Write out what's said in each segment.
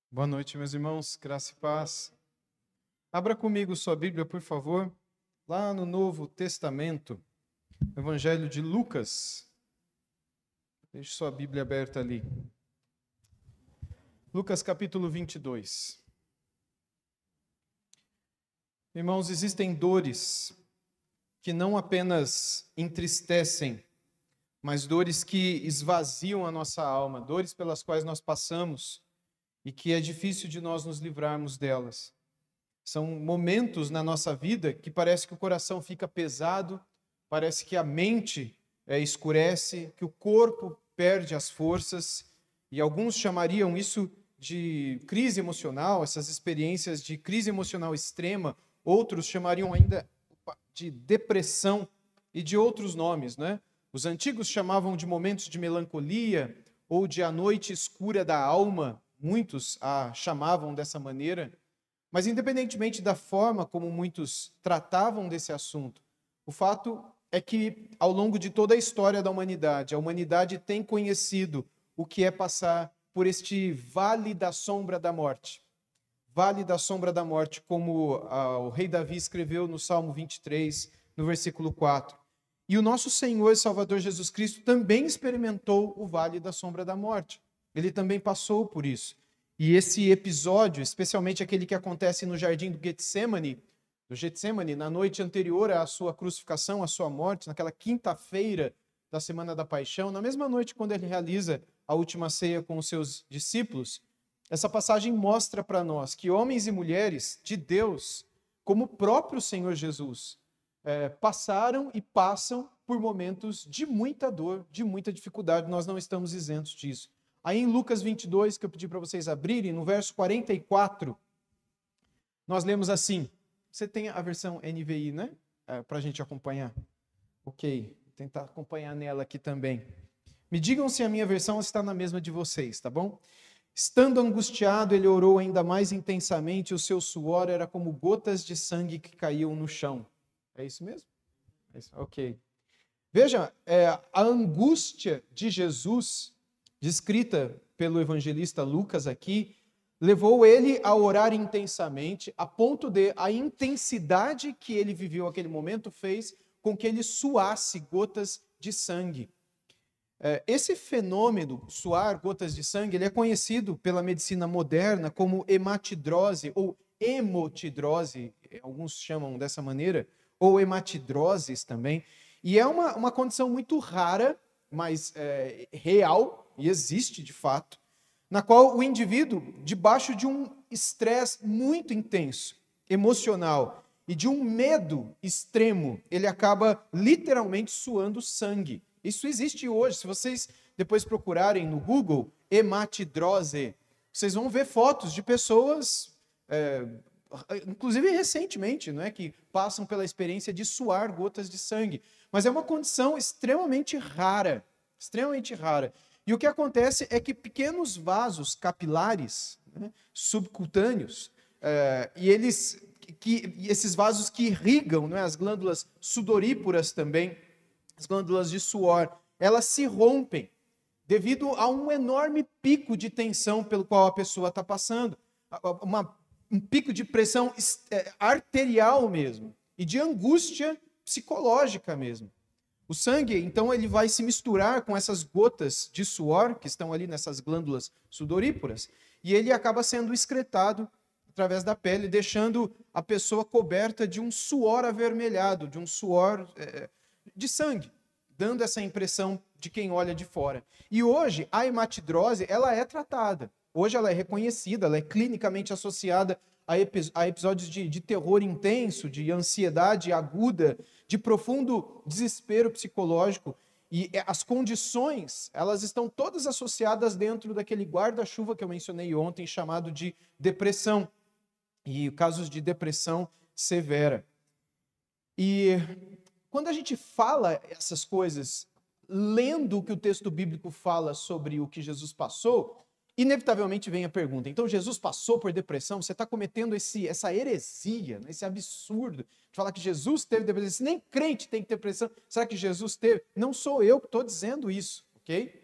Boa noite, meus irmãos, graça e paz. Abra comigo sua Bíblia, por favor, lá no Novo Testamento, Evangelho de Lucas. Deixe sua Bíblia aberta ali. Lucas capítulo 22. Irmãos, existem dores que não apenas entristecem, mas dores que esvaziam a nossa alma, dores pelas quais nós passamos e que é difícil de nós nos livrarmos delas. São momentos na nossa vida que parece que o coração fica pesado, parece que a mente escurece, que o corpo perde as forças, e alguns chamariam isso de crise emocional, essas experiências de crise emocional extrema, outros chamariam ainda de depressão e de outros nomes, né? Os antigos chamavam de momentos de melancolia ou de a noite escura da alma, muitos a chamavam dessa maneira. Mas independentemente da forma como muitos tratavam desse assunto, o fato é que ao longo de toda a história da humanidade, a humanidade tem conhecido o que é passar por este vale da sombra da morte. Vale da sombra da morte, como o rei Davi escreveu no Salmo 23, no versículo 4. E o nosso Senhor e Salvador Jesus Cristo também experimentou o vale da sombra da morte. Ele também passou por isso. E esse episódio, especialmente aquele que acontece no jardim do Getsemane, na noite anterior à sua crucificação, à sua morte, naquela quinta-feira da Semana da Paixão, na mesma noite quando ele realiza a última ceia com os seus discípulos, essa passagem mostra para nós que homens e mulheres de Deus, como o próprio Senhor Jesus, passaram e passam por momentos de muita dor, de muita dificuldade. Nós não estamos isentos disso. Aí em Lucas 22, que eu pedi para vocês abrirem, no verso 44, nós lemos assim. Você tem a versão NVI, né? Para a gente acompanhar. Ok, vou tentar acompanhar nela aqui também. Me digam se a minha versão está na mesma de vocês, tá bom? Estando angustiado, ele orou ainda mais intensamente, o seu suor era como gotas de sangue que caíam no chão. É isso mesmo? É isso. Ok. Veja, a angústia de Jesus, descrita pelo evangelista Lucas aqui, levou ele a orar intensamente, a ponto de a intensidade que ele viveu aquele momento fez com que ele suasse gotas de sangue. Esse fenômeno, suar gotas de sangue, ele é conhecido pela medicina moderna como hematidrose ou hemotidrose, alguns chamam dessa maneira, ou hematidroses também, e é uma condição muito rara, mas real, e existe de fato, na qual o indivíduo, debaixo de um estresse muito intenso, emocional, e de um medo extremo, ele acaba literalmente suando sangue. Isso existe hoje. Se vocês depois procurarem no Google, hematidrose, vocês vão ver fotos de pessoas, inclusive recentemente, não é, que passam pela experiência de suar gotas de sangue. Mas é uma condição extremamente rara, extremamente rara. E o que acontece é que pequenos vasos capilares, né, subcutâneos, e esses vasos que irrigam, né, as glândulas sudoríparas também, as glândulas de suor, elas se rompem devido a um enorme pico de tensão pelo qual a pessoa está passando. Um pico de pressão arterial mesmo, e de angústia psicológica mesmo. O sangue, então, ele vai se misturar com essas gotas de suor que estão ali nessas glândulas sudoríparas, e ele acaba sendo excretado através da pele, deixando a pessoa coberta de um suor avermelhado, de um suor de sangue, dando essa impressão de quem olha de fora. E hoje, a hematidrose, ela é tratada. Hoje ela é reconhecida, ela é clinicamente associada a episódios de terror intenso, de ansiedade aguda, de profundo desespero psicológico. E as condições, elas estão todas associadas dentro daquele guarda-chuva que eu mencionei ontem, chamado de depressão. E casos de depressão severa. E quando a gente fala essas coisas, lendo o que o texto bíblico fala sobre o que Jesus passou, inevitavelmente vem a pergunta: então Jesus passou por depressão? Você está cometendo essa heresia, esse absurdo de falar que Jesus teve depressão? Se nem crente tem depressão, será que Jesus teve? Não sou eu que estou dizendo isso, ok?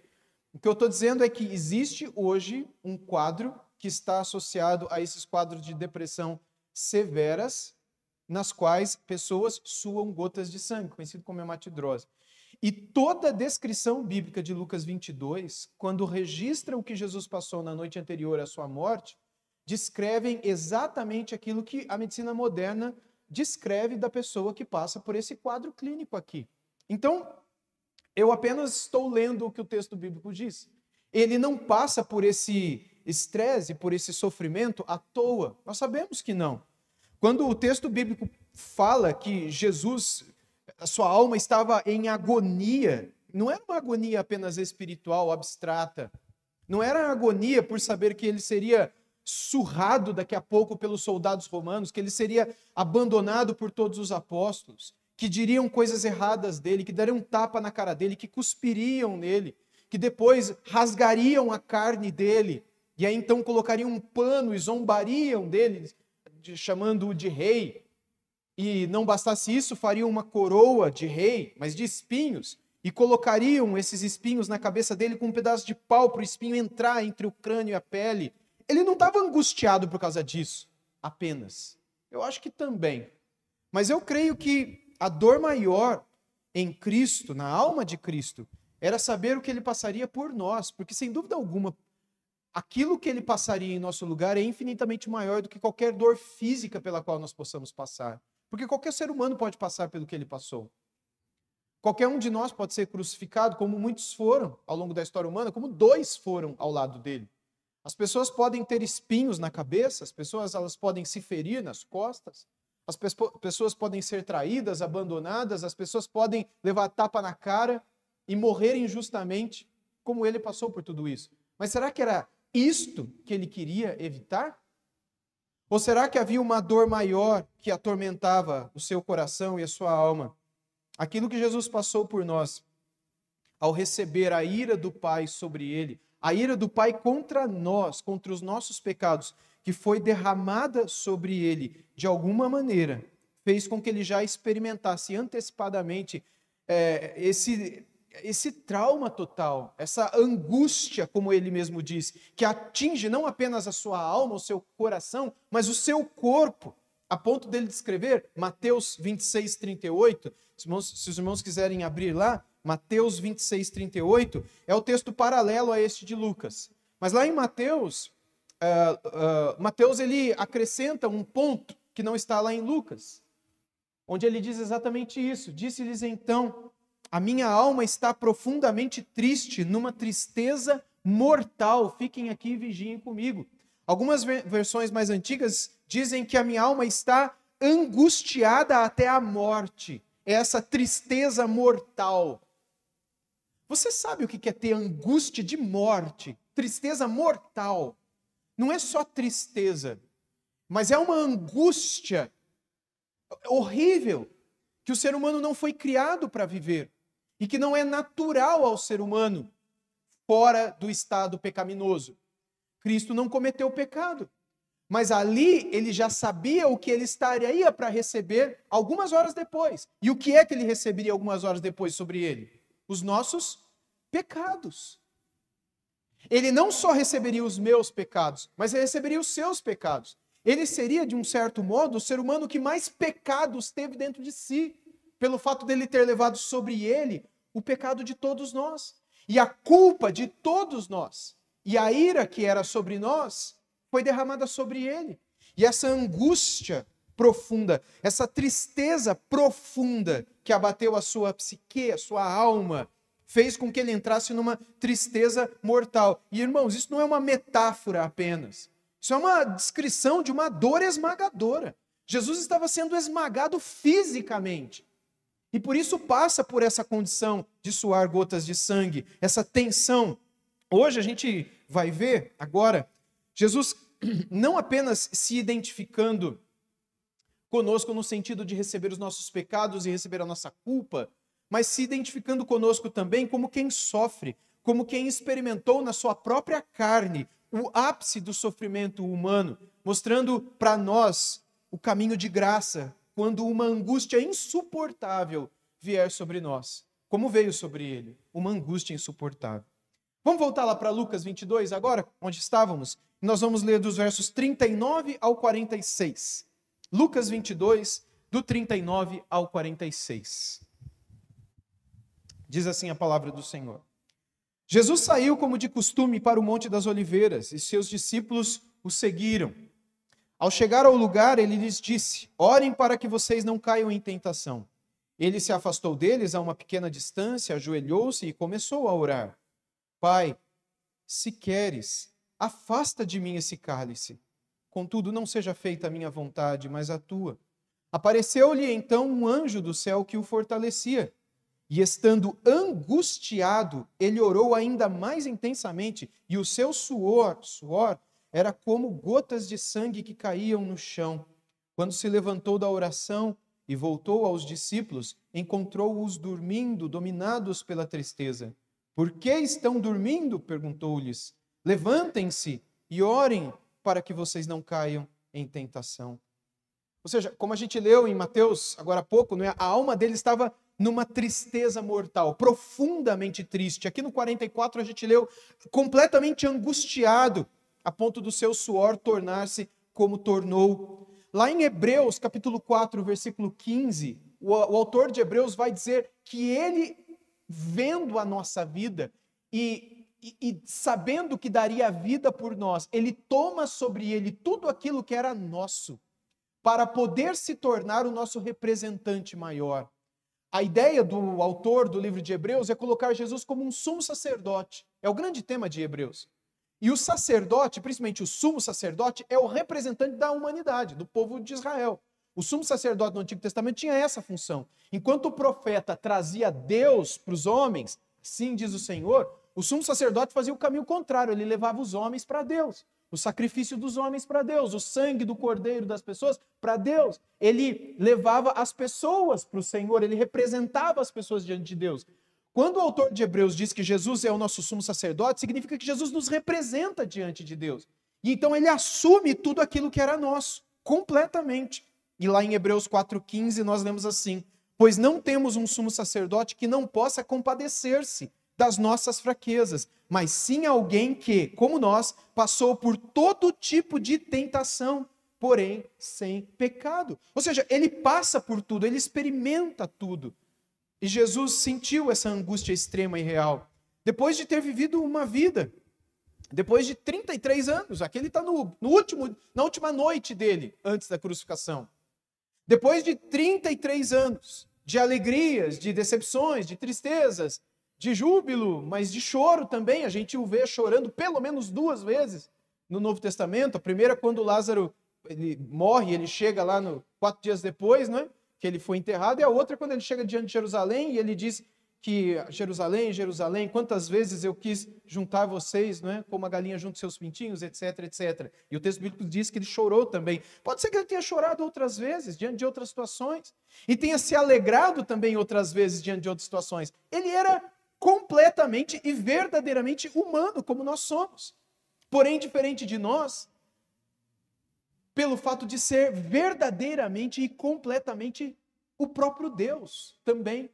O que eu estou dizendo é que existe hoje um quadro que está associado a esses quadros de depressão severas, nas quais pessoas suam gotas de sangue, conhecido como hematidrose. E toda a descrição bíblica de Lucas 22, quando registra o que Jesus passou na noite anterior à sua morte, descrevem exatamente aquilo que a medicina moderna descreve da pessoa que passa por esse quadro clínico aqui. Então, eu apenas estou lendo o que o texto bíblico diz. Ele não passa por esse estresse, por esse sofrimento à toa. Nós sabemos que não. Quando o texto bíblico fala que Jesus, a sua alma estava em agonia, não era uma agonia apenas espiritual, abstrata. Não era agonia por saber que ele seria surrado daqui a pouco pelos soldados romanos, que ele seria abandonado por todos os apóstolos, que diriam coisas erradas dele, que dariam um tapa na cara dele, que cuspiriam nele, que depois rasgariam a carne dele, e aí então colocariam um pano e zombariam dele, chamando-o de rei. E não bastasse isso, fariam uma coroa de rei, mas de espinhos, e colocariam esses espinhos na cabeça dele com um pedaço de pau para o espinho entrar entre o crânio e a pele. Ele não estava angustiado por causa disso, apenas. Eu acho que também. Mas eu creio que a dor maior em Cristo, na alma de Cristo, era saber o que ele passaria por nós, porque sem dúvida alguma, aquilo que ele passaria em nosso lugar é infinitamente maior do que qualquer dor física pela qual nós possamos passar. Porque qualquer ser humano pode passar pelo que ele passou. Qualquer um de nós pode ser crucificado, como muitos foram ao longo da história humana, como 2 foram ao lado dele. As pessoas podem ter espinhos na cabeça, as pessoas elas podem se ferir nas costas, as pessoas podem ser traídas, abandonadas, as pessoas podem levar tapa na cara e morrer injustamente, como ele passou por tudo isso. Mas será que era isto que ele queria evitar? Ou será que havia uma dor maior que atormentava o seu coração e a sua alma? Aquilo que Jesus passou por nós, ao receber a ira do Pai sobre ele, a ira do Pai contra nós, contra os nossos pecados, que foi derramada sobre ele de alguma maneira, fez com que ele já experimentasse antecipadamente esse trauma total, essa angústia, como ele mesmo diz, que atinge não apenas a sua alma, o seu coração, mas o seu corpo, a ponto dele descrever, Mateus 26, 38, se os irmãos quiserem abrir lá, Mateus 26, 38, é o texto paralelo a este de Lucas. Mas lá em Mateus, Mateus ele acrescenta um ponto que não está lá em Lucas, onde ele diz exatamente isso. Disse-lhes então, a minha alma está profundamente triste, numa tristeza mortal. Fiquem aqui e vigiem comigo. Algumas versões mais antigas dizem que a minha alma está angustiada até a morte. É essa tristeza mortal. Você sabe o que é ter angústia de morte? Tristeza mortal. Não é só tristeza, mas é uma angústia horrível que o ser humano não foi criado para viver e que não é natural ao ser humano fora do estado pecaminoso. Cristo não cometeu pecado, mas ali ele já sabia o que ele estaria para receber algumas horas depois. E o que é que ele receberia algumas horas depois sobre ele? Os nossos pecados. Ele não só receberia os meus pecados, mas ele receberia os seus pecados. Ele seria, de um certo modo, o ser humano que mais pecados teve dentro de si, pelo fato dele ter levado sobre ele o pecado de todos nós, e a culpa de todos nós, e a ira que era sobre nós, foi derramada sobre ele. E essa angústia profunda, essa tristeza profunda que abateu a sua psique, a sua alma, fez com que ele entrasse numa tristeza mortal. E, irmãos, isso não é uma metáfora apenas. Isso é uma descrição de uma dor esmagadora. Jesus estava sendo esmagado fisicamente. E por isso passa por essa condição de suar gotas de sangue, essa tensão. Hoje a gente vai ver, agora, Jesus não apenas se identificando conosco no sentido de receber os nossos pecados e receber a nossa culpa, mas se identificando conosco também como quem sofre, como quem experimentou na sua própria carne o ápice do sofrimento humano, mostrando para nós o caminho de graça, quando uma angústia insuportável vier sobre nós, como veio sobre ele, uma angústia insuportável. Vamos voltar lá para Lucas 22 agora, onde estávamos? Nós vamos ler dos versos 39 ao 46. Lucas 22, do 39 ao 46. Diz assim a palavra do Senhor. Jesus saiu como de costume para o Monte das Oliveiras, e seus discípulos o seguiram. Ao chegar ao lugar, ele lhes disse: orem para que vocês não caiam em tentação. Ele se afastou deles a uma pequena distância, ajoelhou-se e começou a orar. Pai, se queres, afasta de mim esse cálice. Contudo, não seja feita a minha vontade, mas a tua. Apareceu-lhe então um anjo do céu que o fortalecia. E estando angustiado, ele orou ainda mais intensamente, e o seu suor era como gotas de sangue que caíam no chão. Quando se levantou da oração e voltou aos discípulos, encontrou-os dormindo, dominados pela tristeza. Por que estão dormindo? Perguntou-lhes. Levantem-se e orem para que vocês não caiam em tentação. Ou seja, como a gente leu em Mateus agora há pouco, não é? A alma dele estava numa tristeza mortal, profundamente triste. Aqui no 44 a gente leu completamente angustiado, a ponto do seu suor tornar-se como tornou. Lá em Hebreus, capítulo 4, versículo 15, o autor de Hebreus vai dizer que ele, vendo a nossa vida e sabendo que daria a vida por nós, ele toma sobre ele tudo aquilo que era nosso, para poder se tornar o nosso representante maior. A ideia do autor do livro de Hebreus é colocar Jesus como um sumo sacerdote. É o grande tema de Hebreus. E o sacerdote, principalmente o sumo sacerdote, é o representante da humanidade, do povo de Israel. O sumo sacerdote no Antigo Testamento tinha essa função. Enquanto o profeta trazia Deus para os homens, assim diz o Senhor, o sumo sacerdote fazia o caminho contrário, ele levava os homens para Deus. O sacrifício dos homens para Deus, o sangue do cordeiro das pessoas para Deus. Ele levava as pessoas para o Senhor, ele representava as pessoas diante de Deus. Quando o autor de Hebreus diz que Jesus é o nosso sumo sacerdote, significa que Jesus nos representa diante de Deus. E então ele assume tudo aquilo que era nosso, completamente. E lá em Hebreus 4,15 nós lemos assim: pois não temos um sumo sacerdote que não possa compadecer-se das nossas fraquezas, mas sim alguém que, como nós, passou por todo tipo de tentação, porém sem pecado. Ou seja, ele passa por tudo, ele experimenta tudo. E Jesus sentiu essa angústia extrema e real. Depois de ter vivido uma vida, depois de 33 anos, aqui ele está na última noite dele, antes da crucificação. Depois de 33 anos de alegrias, de decepções, de tristezas, de júbilo, mas de choro também. A gente o vê chorando pelo menos 2 vezes no Novo Testamento. A primeira, quando Lázaro ele morre, ele chega lá 4 dias depois, né, que ele foi enterrado. E a outra, quando ele chega diante de Jerusalém e ele diz que Jerusalém, Jerusalém, quantas vezes eu quis juntar vocês, né, como a galinha junta seus pintinhos, etc, etc. E o texto bíblico diz que ele chorou também. Pode ser que ele tenha chorado outras vezes, diante de outras situações. E tenha se alegrado também outras vezes, diante de outras situações. Ele era completamente e verdadeiramente humano, como nós somos. Porém, diferente de nós, pelo fato de ser verdadeiramente e completamente o próprio Deus também.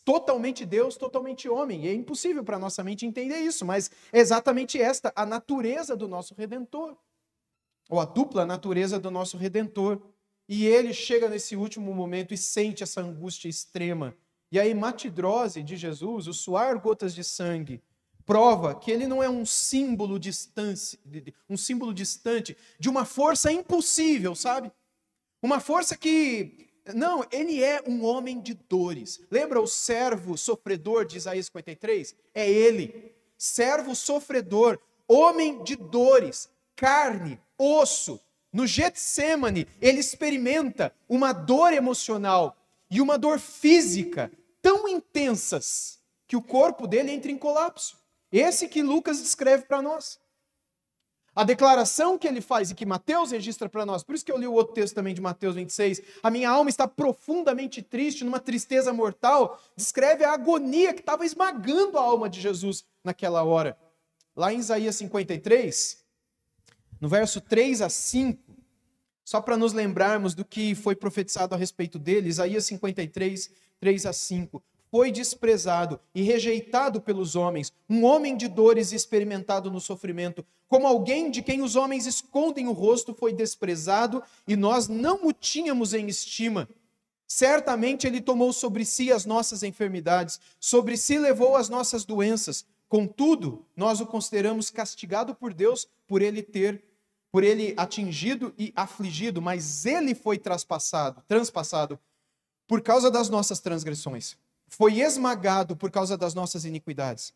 Totalmente Deus, totalmente homem. E é impossível para a nossa mente entender isso, mas é exatamente esta a natureza do nosso Redentor. Ou a dupla natureza do nosso Redentor. E ele chega nesse último momento e sente essa angústia extrema. E a hematidrose de Jesus, o suar gotas de sangue, prova que ele não é um símbolo distante de uma força impossível, sabe? Uma força que... Não, ele é um homem de dores. Lembra o servo sofredor de Isaías 53? É ele. Servo sofredor, homem de dores, carne, osso. No Getsêmani, ele experimenta uma dor emocional e uma dor física tão intensas que o corpo dele entra em colapso. Esse que Lucas descreve para nós. A declaração que ele faz e que Mateus registra para nós, por isso que eu li o outro texto também de Mateus 26, a minha alma está profundamente triste, numa tristeza mortal, descreve a agonia que estava esmagando a alma de Jesus naquela hora. Lá em Isaías 53, no verso 3 a 5, só para nos lembrarmos do que foi profetizado a respeito dele, Isaías 53, 3 a 5. foi desprezado e rejeitado pelos homens, um homem de dores e experimentado no sofrimento, como alguém de quem os homens escondem o rosto, foi desprezado e nós não o tínhamos em estima. Certamente ele tomou sobre si as nossas enfermidades, sobre si levou as nossas doenças. Contudo, nós o consideramos castigado por Deus por ele atingido e afligido, mas ele foi transpassado por causa das nossas transgressões. Foi esmagado por causa das nossas iniquidades.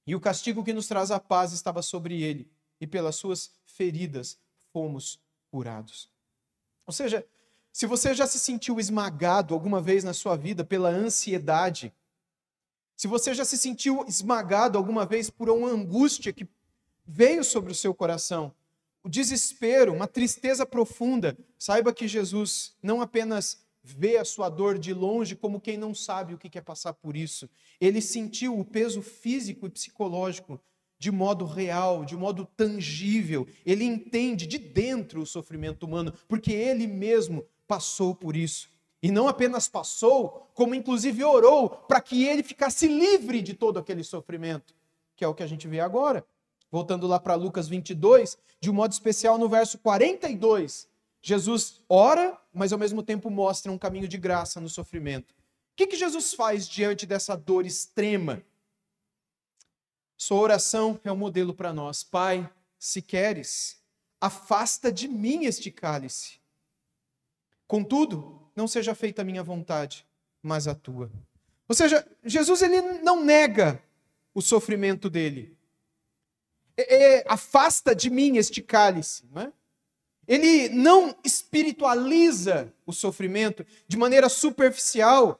E o castigo que nos traz a paz estava sobre ele, e pelas suas feridas fomos curados. Ou seja, se você já se sentiu esmagado alguma vez na sua vida pela ansiedade, se você já se sentiu esmagado alguma vez por uma angústia que veio sobre o seu coração, o desespero, uma tristeza profunda, saiba que Jesus não apenas vê a sua dor de longe como quem não sabe o que é passar por isso. Ele sentiu o peso físico e psicológico de modo real, de modo tangível. Ele entende de dentro o sofrimento humano, porque ele mesmo passou por isso. E não apenas passou, como inclusive orou para que ele ficasse livre de todo aquele sofrimento, que é o que a gente vê agora. Voltando lá para Lucas 22, de um modo especial no verso 42, Jesus ora, mas ao mesmo tempo mostra um caminho de graça no sofrimento. O que Jesus faz diante dessa dor extrema? Sua oração é um modelo para nós. Pai, se queres, afasta de mim este cálice. Contudo, não seja feita a minha vontade, mas a tua. Ou seja, Jesus ele não nega o sofrimento dele. Afasta de mim este cálice, não é? Ele não espiritualiza o sofrimento de maneira superficial.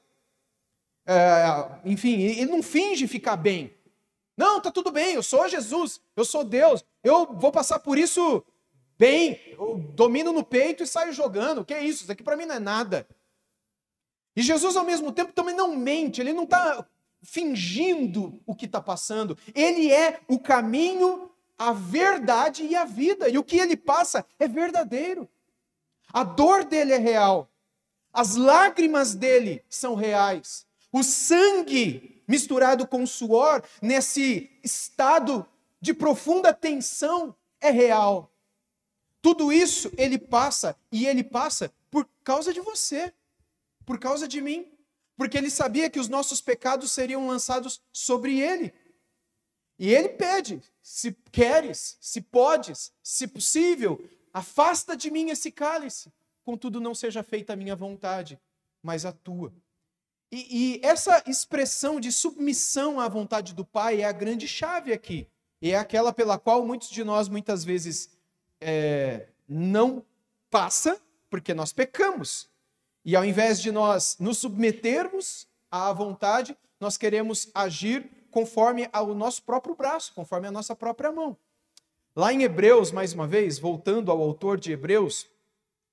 Enfim, ele não finge ficar bem. Não, tá tudo bem, eu sou Jesus, eu sou Deus, eu vou passar por isso bem, eu domino no peito e saio jogando. O que é isso? Isso aqui para mim não é nada. E Jesus, ao mesmo tempo, também não mente, ele não está fingindo o que está passando. Ele é o caminho, a verdade e a vida. E o que ele passa é verdadeiro. A dor dele é real. As lágrimas dele são reais. O sangue misturado com suor, nesse estado de profunda tensão, é real. Tudo isso ele passa, e ele passa por causa de você, por causa de mim. Porque ele sabia que os nossos pecados seriam lançados sobre ele. E ele pede, se queres, se podes, se possível, afasta de mim esse cálice. Contudo, não seja feita a minha vontade, mas a tua. E essa expressão de submissão à vontade do Pai é a grande chave aqui. E é aquela pela qual muitos de nós, muitas vezes, não passa, porque nós pecamos. E ao invés de nós nos submetermos à vontade, nós queremos agir conforme ao nosso próprio braço, conforme a nossa própria mão. Lá em Hebreus, mais uma vez, voltando ao autor de Hebreus,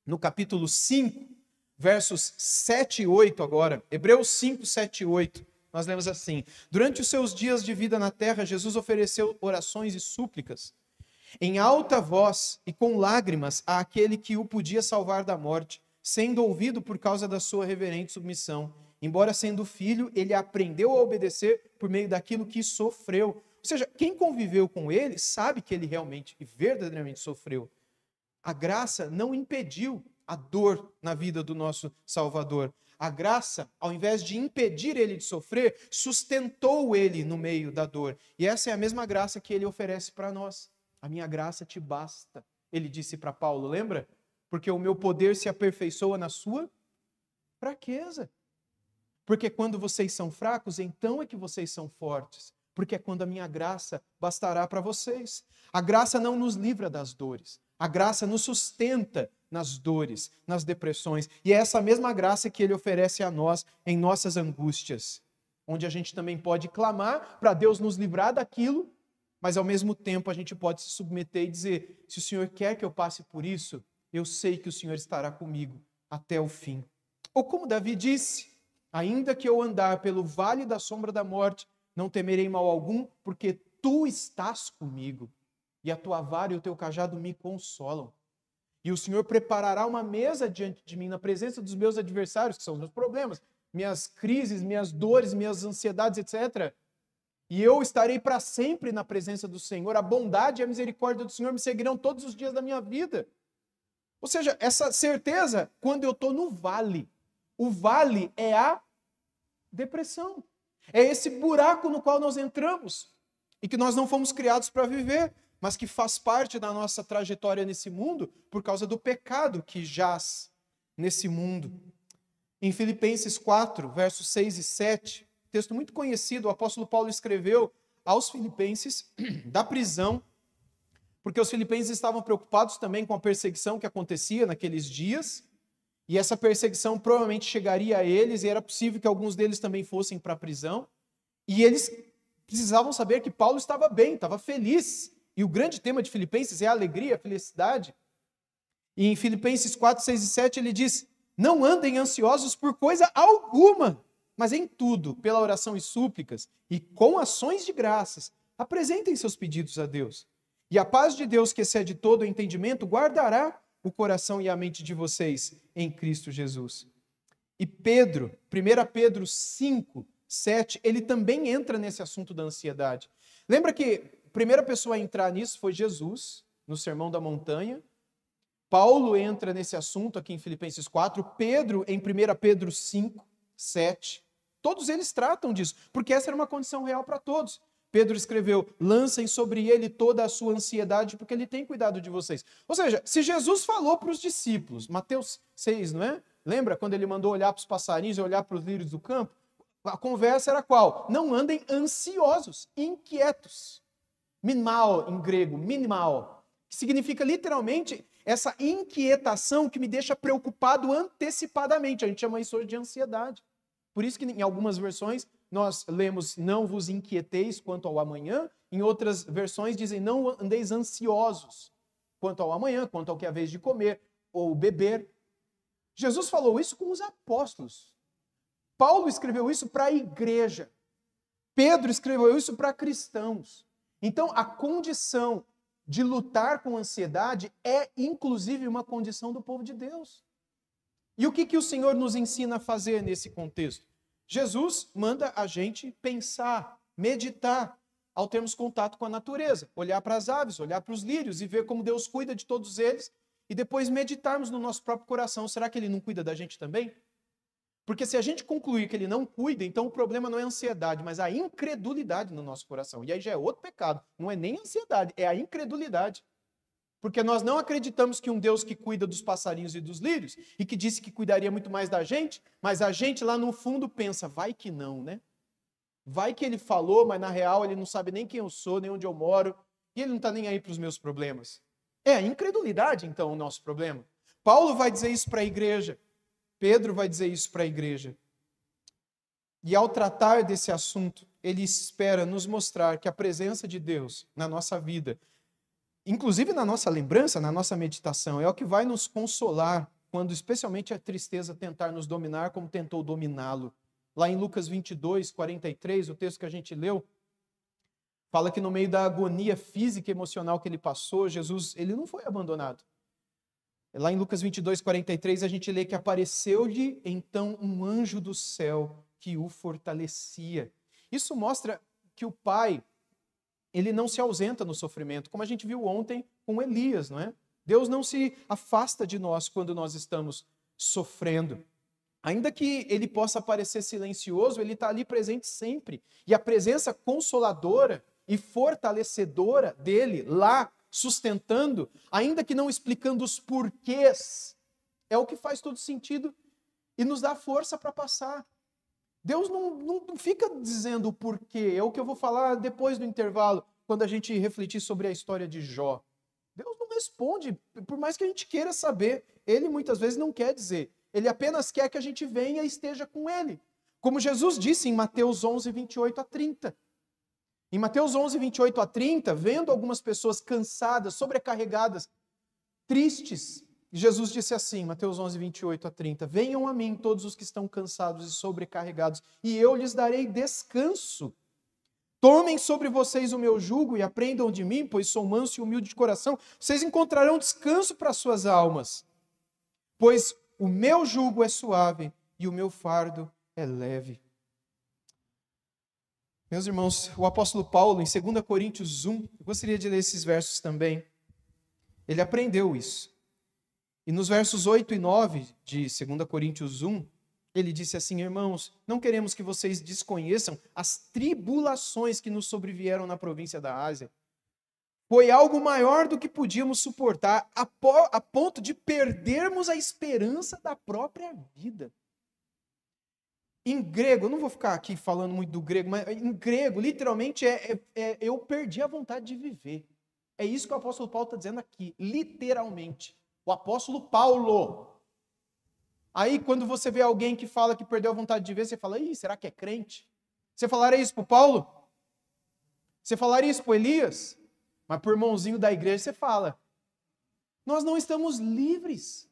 no capítulo 5, versos 7 e 8 agora, Hebreus 5, 7 e 8, nós lemos assim: durante os seus dias de vida na terra, Jesus ofereceu orações e súplicas, em alta voz e com lágrimas, àquele que o podia salvar da morte, sendo ouvido por causa da sua reverente submissão. Embora sendo filho, ele aprendeu a obedecer por meio daquilo que sofreu. Ou seja, quem conviveu com ele sabe que ele realmente e verdadeiramente sofreu. A graça não impediu a dor na vida do nosso Salvador. A graça, ao invés de impedir ele de sofrer, sustentou ele no meio da dor. E essa é a mesma graça que ele oferece para nós. A minha graça te basta, ele disse para Paulo, lembra? Porque o meu poder se aperfeiçoa na sua fraqueza. Porque quando vocês são fracos, então é que vocês são fortes. Porque é quando a minha graça bastará para vocês. A graça não nos livra das dores. A graça nos sustenta nas dores, nas depressões. E é essa mesma graça que ele oferece a nós em nossas angústias. Onde a gente também pode clamar para Deus nos livrar daquilo, mas ao mesmo tempo a gente pode se submeter e dizer, se o Senhor quer que eu passe por isso, eu sei que o Senhor estará comigo até o fim. Ou como Davi disse, ainda que eu andar pelo vale da sombra da morte, não temerei mal algum, porque tu estás comigo, e a tua vara e o teu cajado me consolam. E o Senhor preparará uma mesa diante de mim, na presença dos meus adversários, que são os meus problemas, minhas crises, minhas dores, minhas ansiedades, etc. E eu estarei para sempre na presença do Senhor. A bondade e a misericórdia do Senhor me seguirão todos os dias da minha vida. Ou seja, essa certeza quando eu estou no vale. O vale é a depressão. É esse buraco no qual nós entramos e que nós não fomos criados para viver, mas que faz parte da nossa trajetória nesse mundo por causa do pecado que jaz nesse mundo. Em Filipenses 4, versos 6 e 7, texto muito conhecido, o apóstolo Paulo escreveu aos filipenses da prisão, porque os filipenses estavam preocupados também com a perseguição que acontecia naqueles dias, e essa perseguição provavelmente chegaria a eles, e era possível que alguns deles também fossem para a prisão, e eles precisavam saber que Paulo estava bem, estava feliz, e o grande tema de Filipenses é a alegria, a felicidade. E em Filipenses 4, 6 e 7 ele diz: não andem ansiosos por coisa alguma, mas em tudo, pela oração e súplicas, e com ações de graças, apresentem seus pedidos a Deus. E a paz de Deus, que excede todo o entendimento, guardará o coração e a mente de vocês em Cristo Jesus. E Pedro, 1 Pedro 5, 7, ele também entra nesse assunto da ansiedade. Lembra que a primeira pessoa a entrar nisso foi Jesus, no Sermão da Montanha. Paulo entra nesse assunto aqui em Filipenses 4, Pedro em 1 Pedro 5, 7. Todos eles tratam disso, porque essa era uma condição real para todos. Pedro escreveu: lancem sobre ele toda a sua ansiedade, porque ele tem cuidado de vocês. Ou seja, se Jesus falou para os discípulos, Mateus 6, não é? Lembra quando ele mandou olhar para os passarinhos e olhar para os lírios do campo? A conversa era qual? Não andem ansiosos, inquietos. Minimal em grego, minimal, que significa literalmente essa inquietação que me deixa preocupado antecipadamente. A gente chama isso hoje de ansiedade. Por isso que em algumas versões nós lemos: não vos inquieteis quanto ao amanhã. Em outras versões dizem: não andeis ansiosos quanto ao amanhã, quanto ao que é a vez de comer ou beber. Jesus falou isso com os apóstolos. Paulo escreveu isso para a igreja. Pedro escreveu isso para cristãos. Então, a condição de lutar com ansiedade é, inclusive, uma condição do povo de Deus. E o que o Senhor nos ensina a fazer nesse contexto? Jesus manda a gente pensar, meditar, ao termos contato com a natureza, olhar para as aves, olhar para os lírios e ver como Deus cuida de todos eles, e depois meditarmos no nosso próprio coração. Será que Ele não cuida da gente também? Porque se a gente concluir que Ele não cuida, então o problema não é a ansiedade, mas a incredulidade no nosso coração. E aí já é outro pecado. Não é nem a ansiedade, é a incredulidade. Porque nós não acreditamos que um Deus que cuida dos passarinhos e dos lírios, e que disse que cuidaria muito mais da gente, mas a gente lá no fundo pensa: vai que não, né? Vai que Ele falou, mas na real Ele não sabe nem quem eu sou, nem onde eu moro, e Ele não está nem aí para os meus problemas. É a incredulidade, então, o nosso problema. Paulo vai dizer isso para a igreja. Pedro vai dizer isso para a igreja. E ao tratar desse assunto, ele espera nos mostrar que a presença de Deus na nossa vida, inclusive na nossa lembrança, na nossa meditação, é o que vai nos consolar quando especialmente a tristeza tentar nos dominar como tentou dominá-lo. Lá em Lucas 22, 43, o texto que a gente leu, fala que no meio da agonia física e emocional que ele passou, Jesus, ele não foi abandonado. Lá em Lucas 22, 43, a gente lê que apareceu-lhe então um anjo do céu que o fortalecia. Isso mostra que o Pai, ele não se ausenta no sofrimento, como a gente viu ontem com Elias, não é? Deus não se afasta de nós quando nós estamos sofrendo. Ainda que ele possa parecer silencioso, ele está ali presente sempre. E a presença consoladora e fortalecedora dele lá, sustentando, ainda que não explicando os porquês, é o que faz todo sentido e nos dá força para passar. Deus não fica dizendo o porquê, é o que eu vou falar depois do intervalo, quando a gente refletir sobre a história de Jó. Deus não responde, por mais que a gente queira saber, Ele muitas vezes não quer dizer. Ele apenas quer que a gente venha e esteja com Ele. Como Jesus disse em Mateus 11, 28 a 30. Em Mateus 11, 28 a 30, vendo algumas pessoas cansadas, sobrecarregadas, tristes, Jesus disse assim, Mateus 11, 28 a 30, venham a mim todos os que estão cansados e sobrecarregados, e eu lhes darei descanso. Tomem sobre vocês o meu jugo e aprendam de mim, pois sou manso e humilde de coração. Vocês encontrarão descanso para suas almas, pois o meu jugo é suave e o meu fardo é leve. Meus irmãos, o apóstolo Paulo, em 2 Coríntios 1, eu gostaria de ler esses versos também. Ele aprendeu isso. E nos versos 8 e 9 de 2 Coríntios 1, ele disse assim: irmãos, não queremos que vocês desconheçam as tribulações que nos sobrevieram na província da Ásia. Foi algo maior do que podíamos suportar, a ponto de perdermos a esperança da própria vida. Em grego, eu não vou ficar aqui falando muito do grego, mas em grego, literalmente, eu perdi a vontade de viver. É isso que o apóstolo Paulo está dizendo aqui, literalmente. O apóstolo Paulo. Aí, quando você vê alguém que fala que perdeu a vontade de viver, você fala: ih, será que é crente? Você falaria isso para o Paulo? Você falaria isso para o Elias? Mas para o irmãozinho da igreja você fala. Nós não estamos livres.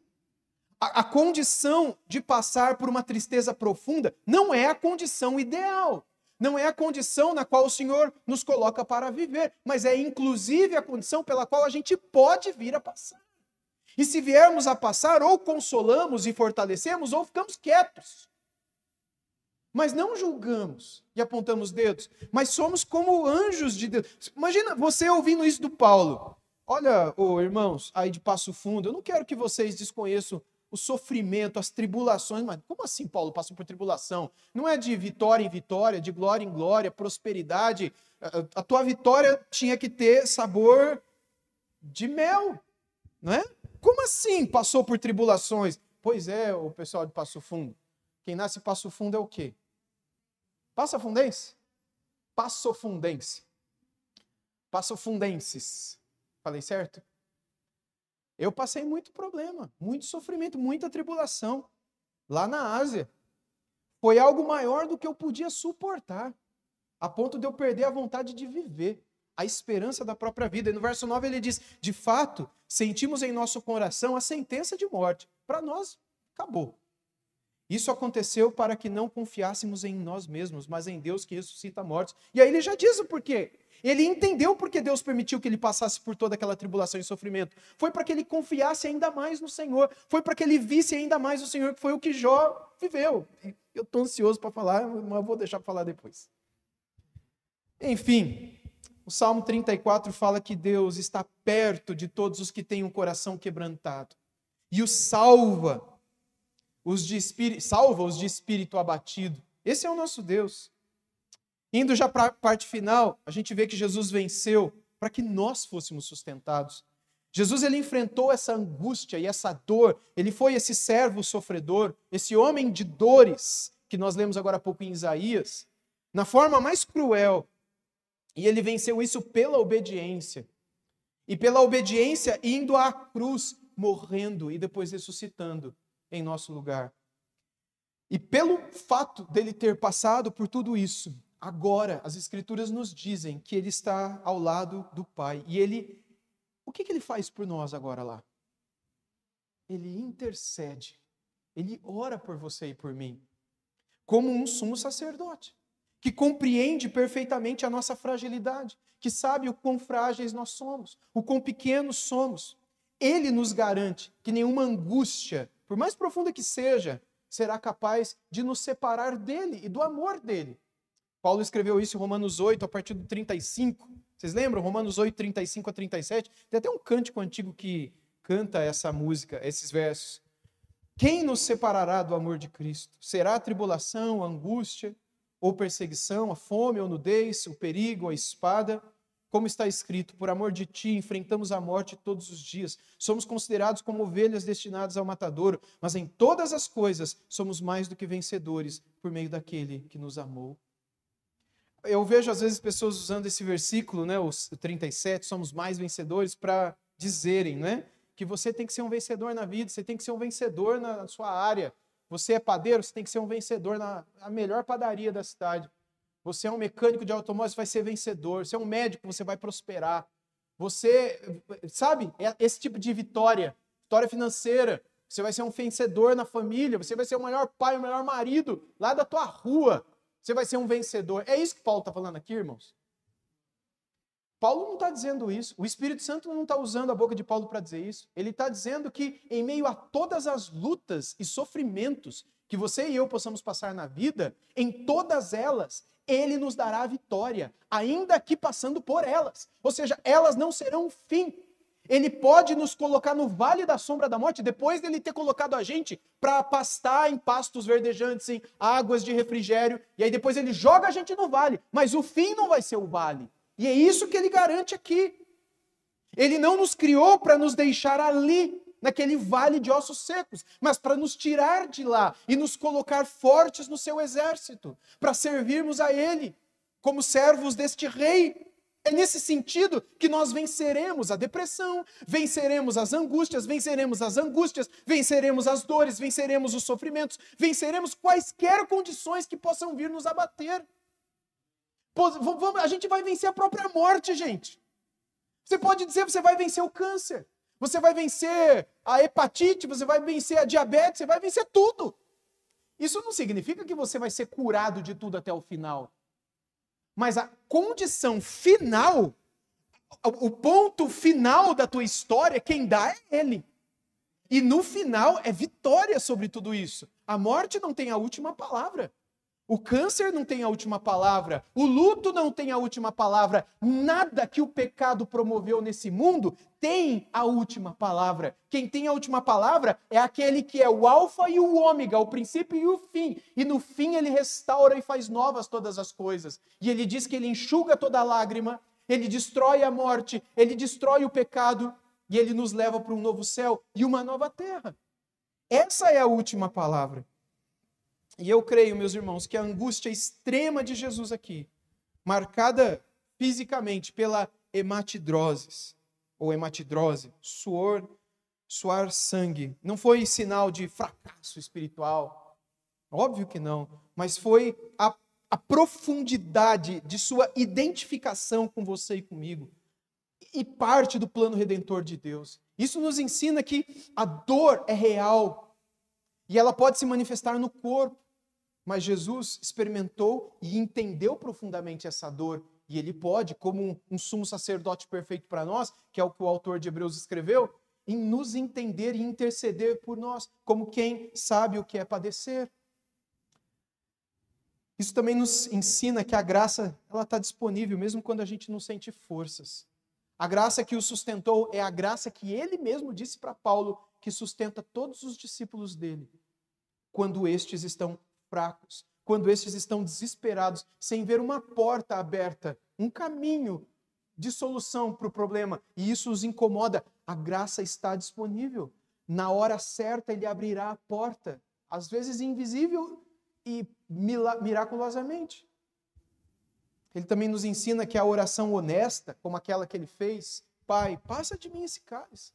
A condição de passar por uma tristeza profunda não é a condição ideal. Não é a condição na qual o Senhor nos coloca para viver. Mas é inclusive a condição pela qual a gente pode vir a passar. E se viermos a passar, ou consolamos e fortalecemos, ou ficamos quietos. Mas não julgamos e apontamos dedos, mas somos como anjos de Deus. Imagina você ouvindo isso do Paulo. Olha, irmãos, aí de Passo Fundo, eu não quero que vocês desconheçam o sofrimento, as tribulações. Mas como assim Paulo passou por tribulação? Não é de vitória em vitória, de glória em glória, prosperidade. A tua vitória tinha que ter sabor de mel, não é? Como assim passou por tribulações? Pois é, o pessoal de Passo Fundo. Quem nasce em Passo Fundo é o quê? Passafundense? Passofundense. Passofundenses. Falei certo? Eu passei muito problema, muito sofrimento, muita tribulação lá na Ásia. Foi algo maior do que eu podia suportar, a ponto de eu perder a vontade de viver, a esperança da própria vida. E no verso 9 ele diz: de fato, sentimos em nosso coração a sentença de morte. Para nós, acabou. Isso aconteceu para que não confiássemos em nós mesmos, mas em Deus que ressuscita mortos. E aí ele já diz o porquê. Ele entendeu porque Deus permitiu que ele passasse por toda aquela tribulação e sofrimento. Foi para que ele confiasse ainda mais no Senhor. Foi para que ele visse ainda mais o Senhor, que foi o que Jó viveu. Eu estou ansioso para falar, mas vou deixar para falar depois. Enfim, o Salmo 34 fala que Deus está perto de todos os que têm um coração quebrantado. E os salva os de espírito abatido. Esse é o nosso Deus. Indo já para a parte final, a gente vê que Jesus venceu para que nós fôssemos sustentados. Jesus, ele enfrentou essa angústia e essa dor. Ele foi esse servo sofredor, esse homem de dores, que nós lemos agora há pouco em Isaías, na forma mais cruel. E ele venceu isso pela obediência. E pela obediência indo à cruz, morrendo e depois ressuscitando em nosso lugar. E pelo fato dele ter passado por tudo isso, agora as Escrituras nos dizem que ele está ao lado do Pai. E ele, o que ele faz por nós agora lá? Ele intercede. Ele ora por você e por mim, como um sumo sacerdote, que compreende perfeitamente a nossa fragilidade, que sabe o quão frágeis nós somos, o quão pequenos somos. Ele nos garante que nenhuma angústia, por mais profunda que seja, será capaz de nos separar dele e do amor dele. Paulo escreveu isso em Romanos 8, a partir do 35. Vocês lembram? Romanos 8, 35 a 37. Tem até um cântico antigo que canta essa música, esses versos. Quem nos separará do amor de Cristo? Será a tribulação, a angústia, ou perseguição, a fome ou nudez, o perigo, a espada? Como está escrito, por amor de ti, enfrentamos a morte todos os dias. Somos considerados como ovelhas destinadas ao matadouro, mas em todas as coisas somos mais do que vencedores por meio daquele que nos amou. Eu vejo às vezes pessoas usando esse versículo, né, o 37, somos mais vencedores, para dizerem, né, que você tem que ser um vencedor na vida, você tem que ser um vencedor na sua área. Você é padeiro, você tem que ser um vencedor na melhor padaria da cidade. Você é um mecânico de automóvel, você vai ser vencedor. Você é um médico, você vai prosperar. Você, sabe, esse tipo de vitória financeira. Você vai ser um vencedor na família, você vai ser o melhor pai, o melhor marido lá da tua rua. Você vai ser um vencedor. É isso que Paulo está falando aqui, irmãos? Paulo não está dizendo isso. O Espírito Santo não está usando a boca de Paulo para dizer isso. Ele está dizendo que em meio a todas as lutas e sofrimentos que você e eu possamos passar na vida, em todas elas, Ele nos dará a vitória, ainda que passando por elas. Ou seja, elas não serão o fim. Ele pode nos colocar no vale da sombra da morte, depois dele ter colocado a gente para pastar em pastos verdejantes, em águas de refrigério, e aí depois ele joga a gente no vale, mas o fim não vai ser o vale. E é isso que ele garante aqui. Ele não nos criou para nos deixar ali, naquele vale de ossos secos, mas para nos tirar de lá e nos colocar fortes no seu exército, para servirmos a ele como servos deste rei. É nesse sentido que nós venceremos a depressão, venceremos as angústias, venceremos as dores, venceremos os sofrimentos, venceremos quaisquer condições que possam vir nos abater. A gente vai vencer a própria morte, gente. Você pode dizer que você vai vencer o câncer, você vai vencer a hepatite, você vai vencer a diabetes, você vai vencer tudo. Isso não significa que você vai ser curado de tudo até o final. Mas a condição final, o ponto final da tua história, quem dá é Ele. E no final é vitória sobre tudo isso. A morte não tem a última palavra. O câncer não tem a última palavra. O luto não tem a última palavra. Nada que o pecado promoveu nesse mundo tem a última palavra. Quem tem a última palavra é aquele que é o alfa e o ômega, o princípio e o fim. E no fim ele restaura e faz novas todas as coisas. E ele diz que ele enxuga toda a lágrima, ele destrói a morte, ele destrói o pecado e ele nos leva para um novo céu e uma nova terra. Essa é a última palavra. E eu creio, meus irmãos, que a angústia extrema de Jesus aqui, marcada fisicamente pela hematidrose, suar sangue, não foi sinal de fracasso espiritual, óbvio que não, mas foi a profundidade de sua identificação com você e comigo, e parte do plano redentor de Deus. Isso nos ensina que a dor é real, e ela pode se manifestar no corpo, mas Jesus experimentou e entendeu profundamente essa dor. E ele pode, como um sumo sacerdote perfeito para nós, que é o que o autor de Hebreus escreveu, em nos entender e interceder por nós, como quem sabe o que é padecer. Isso também nos ensina que a graça está disponível, mesmo quando a gente não sente forças. A graça que o sustentou é a graça que ele mesmo disse para Paulo, que sustenta todos os discípulos dele, quando estes estão fracos, quando estes estão desesperados, sem ver uma porta aberta, um caminho de solução para o problema, e isso os incomoda. A graça está disponível. Na hora certa ele abrirá a porta, às vezes invisível e miraculosamente. Ele também nos ensina que a oração honesta, como aquela que ele fez, Pai, passa de mim esse cálice.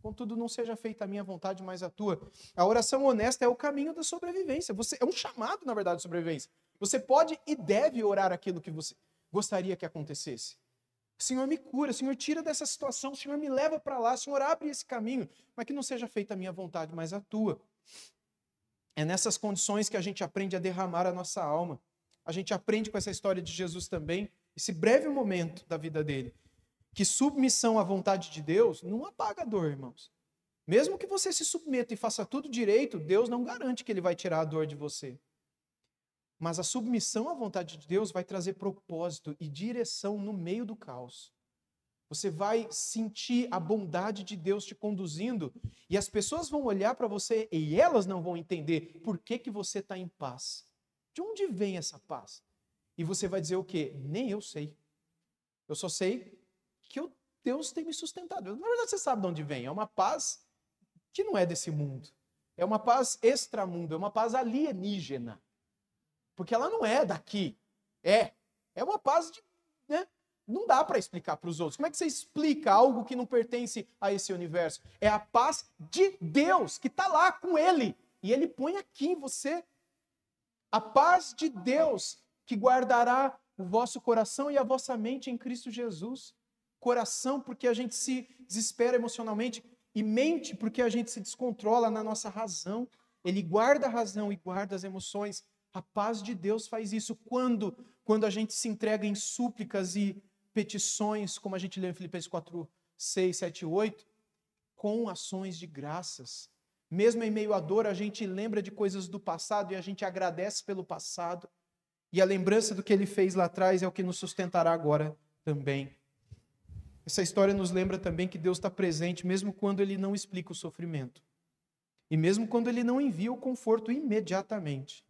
Contudo, não seja feita a minha vontade, mas a tua. A oração honesta é o caminho da sobrevivência. É um chamado, na verdade, de sobrevivência. Você pode e deve orar aquilo que você gostaria que acontecesse. Senhor, me cura. Senhor, tira dessa situação. Senhor, me leva para lá. Senhor, abre esse caminho. Mas que não seja feita a minha vontade, mas a tua. É nessas condições que a gente aprende a derramar a nossa alma. A gente aprende com essa história de Jesus também, esse breve momento da vida dele, que submissão à vontade de Deus não apaga a dor, irmãos. Mesmo que você se submeta e faça tudo direito, Deus não garante que ele vai tirar a dor de você. Mas a submissão à vontade de Deus vai trazer propósito e direção no meio do caos. Você vai sentir a bondade de Deus te conduzindo e as pessoas vão olhar para você e elas não vão entender por que você está em paz. De onde vem essa paz? E você vai dizer o quê? Nem eu sei. Eu só sei que Deus tem me sustentado. Na verdade, você sabe de onde vem. É uma paz que não é desse mundo. É uma paz extramundo, é uma paz alienígena. Porque ela não é daqui. É uma paz de... Né? Não dá para explicar para os outros. Como é que você explica algo que não pertence a esse universo? É a paz de Deus, que está lá com Ele. E Ele põe aqui em você. A paz de Deus, que guardará o vosso coração e a vossa mente em Cristo Jesus. Coração, porque a gente se desespera emocionalmente, e mente, porque a gente se descontrola na nossa razão. Ele guarda a razão e guarda as emoções. A paz de Deus faz isso quando a gente se entrega em súplicas e petições, como a gente lê em Filipenses 4, 6, 7 e 8, com ações de graças. Mesmo em meio à dor, a gente lembra de coisas do passado e a gente agradece pelo passado. E a lembrança do que ele fez lá atrás é o que nos sustentará agora também. Essa história nos lembra também que Deus está presente mesmo quando ele não explica o sofrimento. E mesmo quando ele não envia o conforto imediatamente.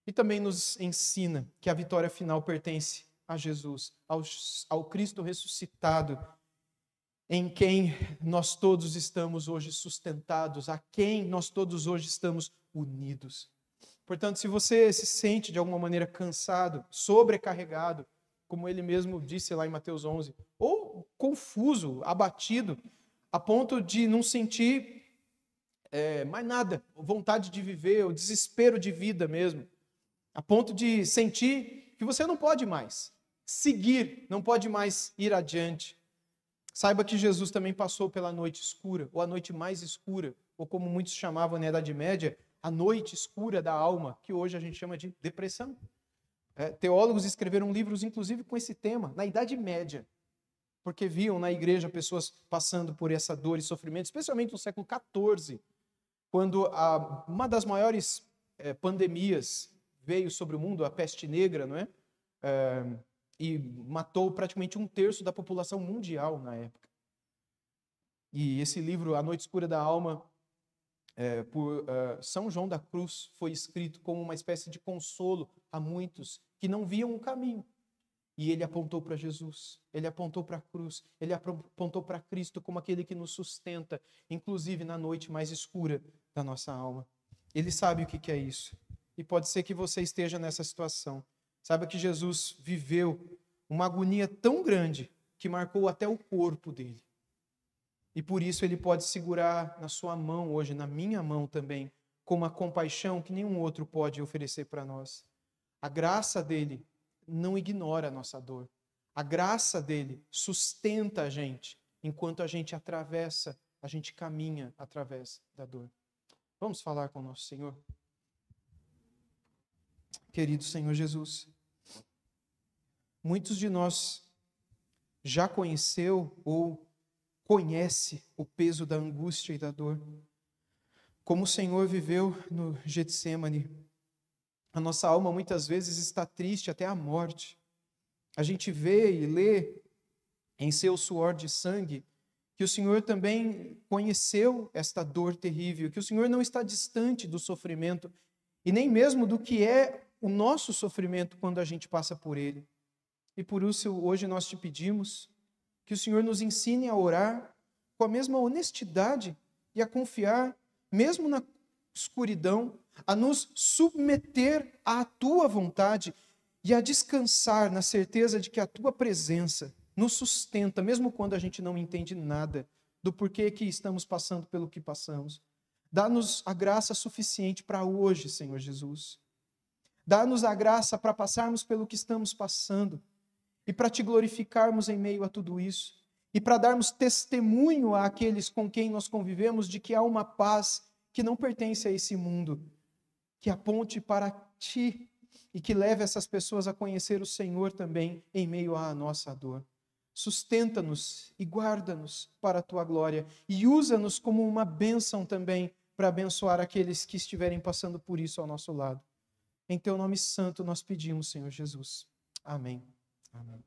E também nos ensina que a vitória final pertence a Jesus, ao Cristo ressuscitado, em quem nós todos estamos hoje sustentados, a quem nós todos hoje estamos unidos. Portanto, se você se sente de alguma maneira cansado, sobrecarregado, como ele mesmo disse lá em Mateus 11, ou confuso, abatido, a ponto de não sentir mais nada, vontade de viver, o desespero de vida mesmo, a ponto de sentir que você não pode mais seguir, não pode mais ir adiante. Saiba que Jesus também passou pela noite escura, ou a noite mais escura, ou como muitos chamavam na Idade Média, a noite escura da alma, que hoje a gente chama de depressão. Teólogos escreveram livros, inclusive, com esse tema, na Idade Média, porque viam na igreja pessoas passando por essa dor e sofrimento, especialmente no século XIV, quando uma das maiores pandemias veio sobre o mundo, a peste negra, não é? E matou praticamente 1/3 da população mundial na época. E esse livro, A Noite Escura da Alma, por São João da Cruz, foi escrito como uma espécie de consolo a muitos que não viam um caminho. E ele apontou para Jesus, ele apontou para a cruz, ele apontou para Cristo como aquele que nos sustenta, inclusive na noite mais escura da nossa alma. Ele sabe o que é isso. E pode ser que você esteja nessa situação. Saiba que Jesus viveu uma agonia tão grande que marcou até o corpo dele. E por isso ele pode segurar na sua mão hoje, na minha mão também, com uma compaixão que nenhum outro pode oferecer para nós. A graça dele não ignora a nossa dor. A graça dele sustenta a gente enquanto a gente atravessa, a gente caminha através da dor. Vamos falar com o nosso Senhor? Querido Senhor Jesus, muitos de nós já conheceu ou conhece o peso da angústia e da dor. Como o Senhor viveu no Getsemane, a nossa alma muitas vezes está triste até a morte. A gente vê e lê em seu suor de sangue que o Senhor também conheceu esta dor terrível, que o Senhor não está distante do sofrimento e nem mesmo do que é o nosso sofrimento quando a gente passa por ele. E por isso hoje nós te pedimos que o Senhor nos ensine a orar com a mesma honestidade e a confiar, mesmo na escuridão, a nos submeter à tua vontade e a descansar na certeza de que a tua presença nos sustenta, mesmo quando a gente não entende nada do porquê que estamos passando pelo que passamos. Dá-nos a graça suficiente para hoje, Senhor Jesus. Dá-nos a graça para passarmos pelo que estamos passando e para te glorificarmos em meio a tudo isso e para darmos testemunho àqueles com quem nós convivemos de que há uma paz que não pertence a esse mundo, que aponte para ti e que leve essas pessoas a conhecer o Senhor também em meio à nossa dor. Sustenta-nos e guarda-nos para a tua glória e usa-nos como uma bênção também para abençoar aqueles que estiverem passando por isso ao nosso lado. Em teu nome santo nós pedimos, Senhor Jesus. Amém. Amém.